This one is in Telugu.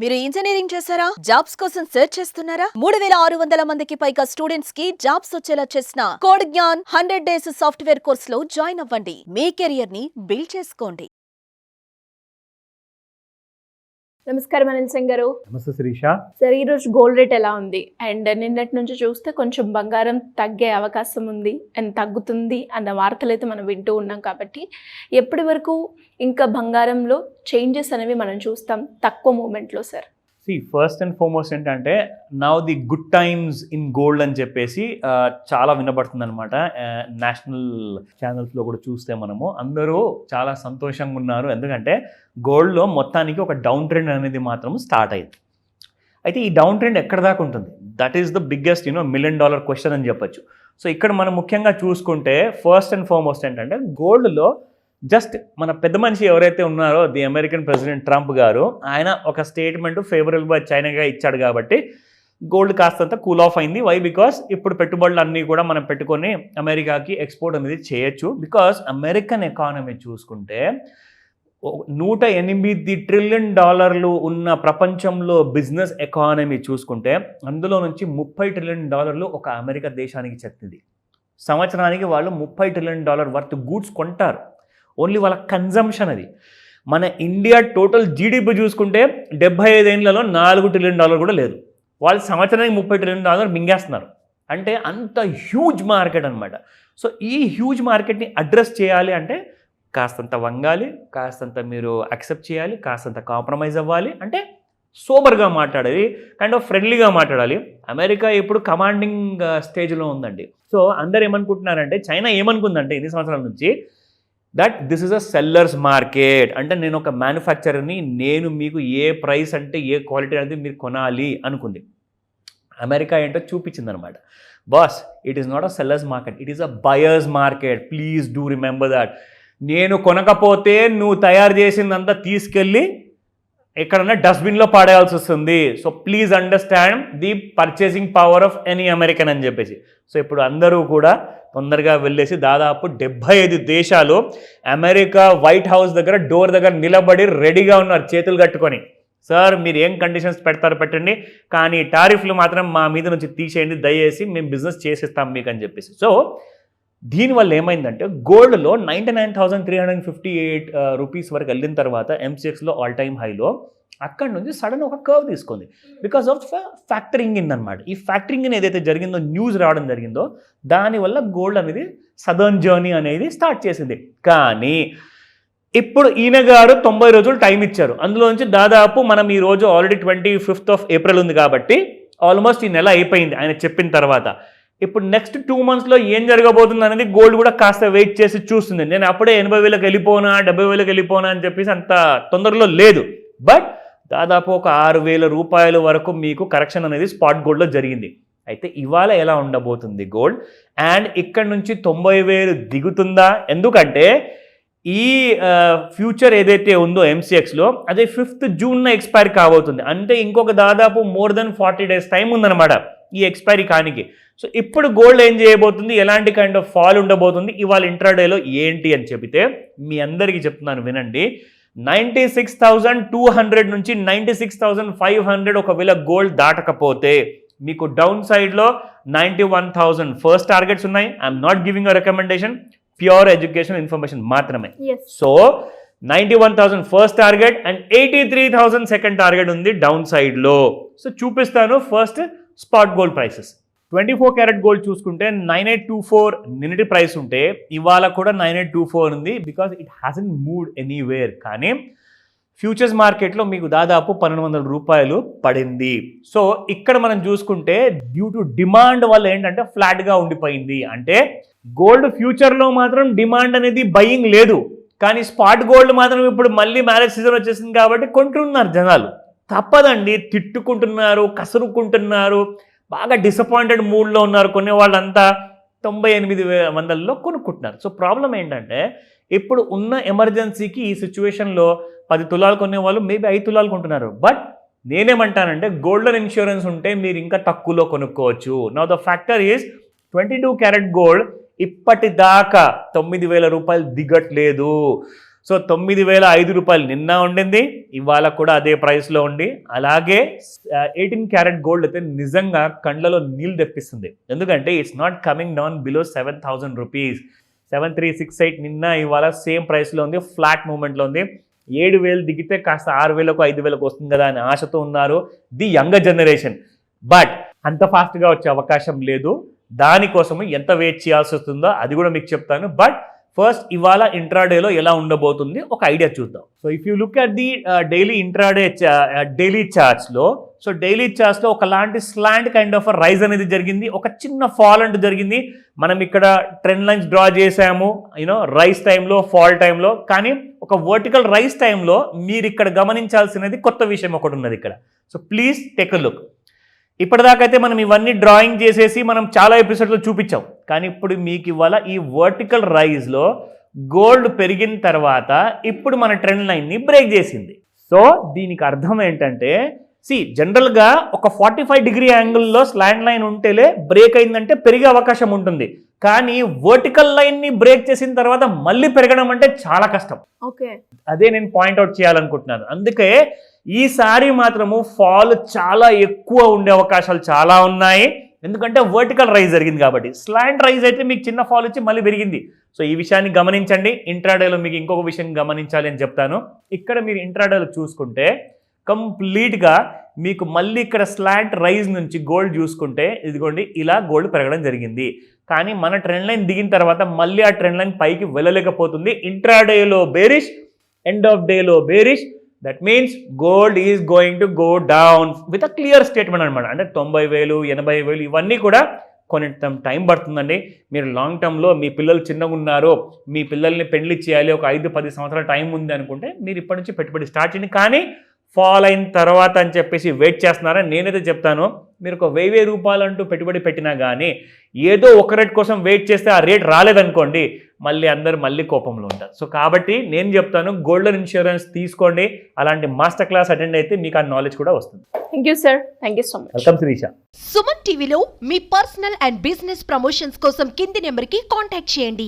మీరు ఇంజనీరింగ్ చేశారా? జాబ్స్ కోసం సెర్చ్ చేస్తున్నారా? 3600 మందికి పైగా స్టూడెంట్స్ కి జాబ్స్ వచ్చేలా చేసిన code Gyan 100 days software course లో జాయిన్ అవ్వండి. మీ కెరియర్ ని బిల్డ్ చేసుకోండి. నమస్కారం అనిల్ సింగ్ గారు. నమస్తే శిరీష. సార్, ఈరోజు గోల్డ్ రేట్ ఎలా ఉంది? అండ్ నిన్నటి నుంచి చూస్తే కొంచెం బంగారం తగ్గే అవకాశం ఉంది అండ్ తగ్గుతుంది అన్న వార్తలు అయితే మనం వింటూ ఉన్నాం. కాబట్టి ఎప్పటి వరకు ఇంకా బంగారంలో చేంజెస్ అనేవి మనం చూస్తాం తక్కువ మూమెంట్లో సార్? ఫస్ట్ అండ్ ఫార్మోస్ట్ ఏంటంటే now the good times in gold అని చెప్పేసి చాలా వినబడుతుంది అనమాట. నేషనల్ ఛానల్స్లో కూడా చూస్తే మనము అందరూ చాలా సంతోషంగా ఉన్నారు. ఎందుకంటే గోల్డ్లో మొత్తానికి ఒక డౌన్ ట్రెండ్ అనేది మాత్రం స్టార్ట్ అయింది. అయితే ఈ డౌన్ ట్రెండ్ ఎక్కడ దాకా ఉంటుంది? That is the biggest $1 million question అని చెప్పొచ్చు. సో ఇక్కడ మనం ముఖ్యంగా చూసుకుంటే ఫస్ట్ అండ్ ఫార్మోస్ట్ ఏంటంటే గోల్డ్లో జస్ట్ మన పెద్ద మనిషి ఎవరైతే ఉన్నారో ది అమెరికన్ ప్రెసిడెంట్ ట్రంప్ గారు, ఆయన ఒక స్టేట్మెంట్ ఫేవరబుల్ చైనాగా ఇచ్చాడు కాబట్టి గోల్డ్ కాస్తంత కూల్ ఆఫ్ అయింది. వై? బికాస్ ఇప్పుడు పెట్టుబడులు అన్నీ కూడా మనం పెట్టుకొని అమెరికాకి ఎక్స్పోర్ట్ అనేది చేయొచ్చు. బికాస్ అమెరికన్ ఎకానమీ చూసుకుంటే $108 ట్రిలియన్ ఉన్న ప్రపంచంలో బిజినెస్ ఎకానమీ చూసుకుంటే అందులో నుంచి $30 ట్రిలియన్ ఒక అమెరికా దేశానికి చెందింది. సంవత్సరానికి వాళ్ళు $30 ట్రిలియన్ వర్త్ గూడ్స్ కొంటారు. ఓన్లీ వాళ్ళ కన్జంప్షన్ అది. మన ఇండియా టోటల్ జీడిపి చూసుకుంటే 75 ఏళ్లలో $4 ట్రిలియన్ కూడా లేదు. వాళ్ళు సంవత్సరానికి $30 ట్రిలియన్ మింగేస్తున్నారు. అంటే అంత హ్యూజ్ మార్కెట్ అనమాట. సో ఈ హ్యూజ్ మార్కెట్ని అడ్రస్ చేయాలి అంటే కాస్తంత వంగాలి, కాస్తంత మీరు యాక్సెప్ట్ చేయాలి, కాస్తంత కాంప్రమైజ్ అవ్వాలి. అంటే సోబర్గా మాట్లాడాలి, కైండ్ ఆఫ్ ఫ్రెండ్లీగా మాట్లాడాలి. అమెరికా ఇప్పుడు కమాండింగ్ స్టేజ్లో ఉందండి. సో అందరు ఏమనుకుంటున్నారంటే, చైనా ఏమనుకుందంటే ఇన్ని సంవత్సరాల నుంచి that this is a sellers market. అంటే నేను ఒక మ్యానుఫ్యాక్చరర్ని, నేను మీకు ఏ ప్రైస్ అంటే ఏ క్వాలిటీ అనేది మీరు కొనాలి అనుకుంది. అమెరికా ఏంటో చూపించింది అనమాట. Boss, it is not a sellers market, it is a buyers market. Please do remember that. నేను కొనకపోతే నువ్వు తయారు చేసిందంతా తీసుకెళ్ళి ఎక్కడన్నా డస్ట్బిన్లో పాడేయాల్సి వస్తుంది. So please understand the purchasing power of any American అని చెప్పేసి. సో ఇప్పుడు అందరూ కూడా తొందరగా వెళ్ళేసి దాదాపు 75 దేశాలు అమెరికా వైట్ హౌస్ దగ్గర డోర్ దగ్గర నిలబడి రెడీగా ఉన్నారు చేతులు కట్టుకొని. సార్, మీరు ఏం కండిషన్స్ పెడతారో పెట్టండి, కానీ టారిఫ్లు మాత్రం మా మీద నుంచి తీసేయండి దయచేసి, మేము బిజినెస్ చేసిస్తాం మీకు అని చెప్పేసి. సో దీనివల్ల ఏమైందంటే గోల్డ్లో 99,358 రూపీస్ వరకు వెళ్ళిన తర్వాత ఎంసీఎక్స్లో ఆల్ టైమ్ హైలో అక్కడి నుంచి సడన్ ఒక కర్వ్ తీసుకుంది బికాస్ ఆఫ్ ఫ్యాక్టరింగ్ ఇన్ అనమాట. ఈ ఫ్యాక్టరింగ్ ఇన్ ఏదైతే జరిగిందో, న్యూస్ రావడం జరిగిందో, దానివల్ల గోల్డ్ అనేది సదర్న్ జర్నీ అనేది స్టార్ట్ చేసింది. కానీ ఇప్పుడు ఈయన గారు 90 రోజులు టైం ఇచ్చారు. అందులో నుంచి దాదాపు మనం ఈ రోజు ఆల్రెడీ 25th ఏప్రిల్ ఉంది కాబట్టి ఆల్మోస్ట్ ఈ నెల అయిపోయింది ఆయన చెప్పిన తర్వాత. ఇప్పుడు నెక్స్ట్ 2 monthsలో ఏం జరగబోతుంది అనేది గోల్డ్ కూడా కాస్త వెయిట్ చేసి చూస్తుంది. నేను అప్పుడే 80,000 వెళ్ళిపోనా 70,000 వెళ్ళిపోనా అని చెప్పేసి అంత తొందరలో లేదు. బట్ దాదాపు ఒక 6,000 రూపాయల వరకు మీకు కరెక్షన్ అనేది స్పాట్ గోల్డ్లో జరిగింది. అయితే ఇవాళ ఎలా ఉండబోతుంది గోల్డ్? అండ్ ఇక్కడ నుంచి 90,000 దిగుతుందా? ఎందుకంటే ఈ ఫ్యూచర్ ఏదైతే ఉందో ఎంసీఎక్స్లో అదే 5th జూన్ ఎక్స్పైర్ కాబోతుంది. అంటే ఇంకొక దాదాపు more than 40 days టైం ఉందన్నమాట ఈ ఎక్స్పైరీ కానికి. సో ఇప్పుడు గోల్డ్ ఏం చేయబోతుంది, ఎలాంటి కైండ్ ఆఫ్ ఫాల్ ఉండబోతుంది, ఇవాళ ఇంట్రాడేలో ఏంటి అని చెబితే మీ అందరికీ చెప్తున్నాను వినండి. 96,200 నుంచి 96,500 ఒకవేళ గోల్డ్ దాటకపోతే మీకు డౌన్ సైడ్లో 91,000 ఫస్ట్ టార్గెట్స్ ఉన్నాయి. I'm not giving a recommendation, pure education information మాత్రమే. So 91,000 first target and 83,000 second target ఉంది డౌన్ సైడ్లో. సో చూపిస్తాను first spot gold prices. 24 carat gold చూసుకుంటే 9824 నిన్నటి ప్రైస్ ఉంటే ఇవాళ కూడా 9824 ఉంది. Because it hasn't moved anywhere. కానీ ఫ్యూచర్స్ మార్కెట్లో మీకు దాదాపు 1,200 రూపాయలు పడింది. సో ఇక్కడ మనం చూసుకుంటే డ్యూ టు డిమాండ్ వల్ల ఏంటంటే ఫ్లాట్గా ఉండిపోయింది. అంటే గోల్డ్ ఫ్యూచర్లో మాత్రం డిమాండ్ అనేది బయింగ్ లేదు, కానీ స్పాట్ గోల్డ్ మాత్రం ఇప్పుడు మళ్ళీ మ్యారేజ్ సీజన్ వచ్చేసింది కాబట్టి కొంటున్నారు జనాలు. తప్పదండి, తిట్టుకుంటున్నారు, కసురుకుంటున్నారు, బాగా డిసప్పాయింటెడ్ మూడ్లో ఉన్నారు. కొనే వాళ్ళంతా 98,000 కొనుక్కుంటున్నారు. సో ప్రాబ్లం ఏంటంటే ఇప్పుడు ఉన్న ఎమర్జెన్సీకి ఈ సిచ్యువేషన్లో 10 తులాలు కొనేవాళ్ళు మేబీ 5 తులాలు కొంటున్నారు. బట్ నేనేమంటానంటే గోల్డెన్ ఇన్సూరెన్స్ ఉంటే మీరు ఇంకా తక్కువలో కొనుక్కోవచ్చు. Now the factor is 22 carat gold ఇప్పటిదాకా 9,000 రూపాయలు దిగట్లేదు. సో 9,005 రూపాయలు నిన్న ఉండింది, ఇవాళ కూడా అదే ప్రైస్లో ఉంది. అలాగే 18 క్యారెట్ గోల్డ్ అయితే నిజంగా కండ్లలో నీళ్ళు తెప్పిస్తుంది. ఎందుకంటే it's not coming down below 7,000 rupees. 7,368 నిన్న ఇవాళ సేమ్ ప్రైస్లో ఉంది, ఫ్లాట్ మూమెంట్లో ఉంది. 7,000 దిగితే కాస్త 6,000కు 5,000కు వస్తుంది కదా అని ఆశతో ఉన్నారు ది యంగర్ జనరేషన్. బట్ అంత ఫాస్ట్గా వచ్చే అవకాశం లేదు. దానికోసము ఎంత వెయిట్ చేయాల్సి వస్తుందో అది కూడా మీకు చెప్తాను. బట్ ఫస్ట్ ఇవాళ ఇంట్రాడేలో ఎలా ఉండబోతుంది ఒక ఐడియా చూద్దాం. So if you look at the daily intraday daily చార్ట్స్లో, సో డైలీ చార్ట్స్లో ఒకలాంటి స్లాంట్ కైండ్ ఆఫ్ రైజ్ అనేది జరిగింది, ఒక చిన్న ఫాల్ అంటూ జరిగింది. మనం ఇక్కడ ట్రెండ్ లైన్స్ డ్రా చేసాము రైస్ టైంలో, ఫాల్ టైంలో. కానీ ఒక వర్టికల్ రైస్ టైంలో మీరు ఇక్కడ గమనించాల్సినది కొత్త విషయం ఒకటి ఉన్నది ఇక్కడ. So please take a look. ఇప్పటిదాకైతే మనం ఇవన్నీ డ్రాయింగ్ చేసేసి మనం చాలా ఎపిసోడ్లో చూపించాం. కానీ ఇప్పుడు మీకు ఇవాళ ఈ వర్టికల్ రైజ్లో గోల్డ్ పెరిగిన తర్వాత ఇప్పుడు మన ట్రెండ్ లైన్ని బ్రేక్ చేసింది. సో దీనికి అర్థం ఏంటంటే జనరల్గా ఒక 45 డిగ్రీ యాంగిల్లో స్లాంట్ లైన్ ఉంటేలే బ్రేక్ అయిందంటే పెరిగే అవకాశం ఉంటుంది. కానీ వర్టికల్ లైన్ని బ్రేక్ చేసిన తర్వాత మళ్ళీ పెరగడం అంటే చాలా కష్టం. ఓకే, అదే నేను పాయింట్అవుట్ చేయాలనుకుంటున్నాను. అందుకే ఈసారి మాత్రము ఫాల్ చాలా ఎక్కువ ఉండే అవకాశాలు చాలా ఉన్నాయి. ఎందుకంటే వర్టికల్ రైజ్ జరిగింది కాబట్టి. స్లాంట్ రైజ్ అయితే మీకు చిన్న ఫాల్ వచ్చి మళ్ళీ పెరిగింది. సో ఈ విషయాన్ని గమనించండి. ఇంట్రాడేలో మీకు ఇంకొక విషయం గమనించాలి అని చెప్తాను. ఇక్కడ మీరు ఇంట్రాడేలో చూసుకుంటే కంప్లీట్గా మీకు మళ్ళీ ఇక్కడ స్లాంట్ రైజ్ నుంచి గోల్డ్ చూసుకుంటే ఇదిగోండి ఇలా గోల్డ్ పెరగడం జరిగింది. కానీ మన ట్రెండ్ లైన్ దిగిన తర్వాత మళ్ళీ ఆ ట్రెండ్ లైన్ పైకి వెళ్ళలేకపోతుంది. ఇంట్రాడేలో బేరిష్, ఎండ్ ఆఫ్ డేలో bearish. That means gold is going to go down with a clear statement అనమాట. అంటే 90,000, 80,000 ఇవన్నీ కూడా కొన్ని టైం పడుతుందండి. మీరు లాంగ్ టర్మ్లో మీ పిల్లలు చిన్నగా ఉన్నారు, మీ పిల్లల్ని పెళ్లి చేయాలి, ఒక 5-10 సంవత్సరాల టైం ఉంది అనుకుంటే మీరు ఇప్పటి నుంచి పెట్టుబడి స్టార్ట్ చేయండి. కానీ ఫాల్ అయిన తర్వాత అని చెప్పేసి వెయిట్ చేస్తున్నారని నేనైతే చెప్తాను. మీరు ఒక 1,000 రూపాయలు అంటూ పెట్టుబడి పెట్టినా కానీ ఏదో ఒక రేట్ కోసం వెయిట్ చేస్తే ఆ రేట్ రాలేదనుకోండి, మళ్ళీ కోపంలో ఉంటారు. సో కాబట్టి నేను చెప్తాను గోల్డెన్ ఇన్సూరెన్స్ తీసుకోండి. అలాంటి మాస్టర్ క్లాస్ అటెండ్ అయితే మీకు ఆ నాలెడ్జ్ కూడా వస్తుంది. Thank you sir, thank you so much. Welcome Shirisha. Suman టీవీలో మీ పర్సనల్ అండ్ బిజినెస్ ప్రమోషన్స్ కోసం కింది నెంబర్కి కాంటాక్ట్ చేయండి.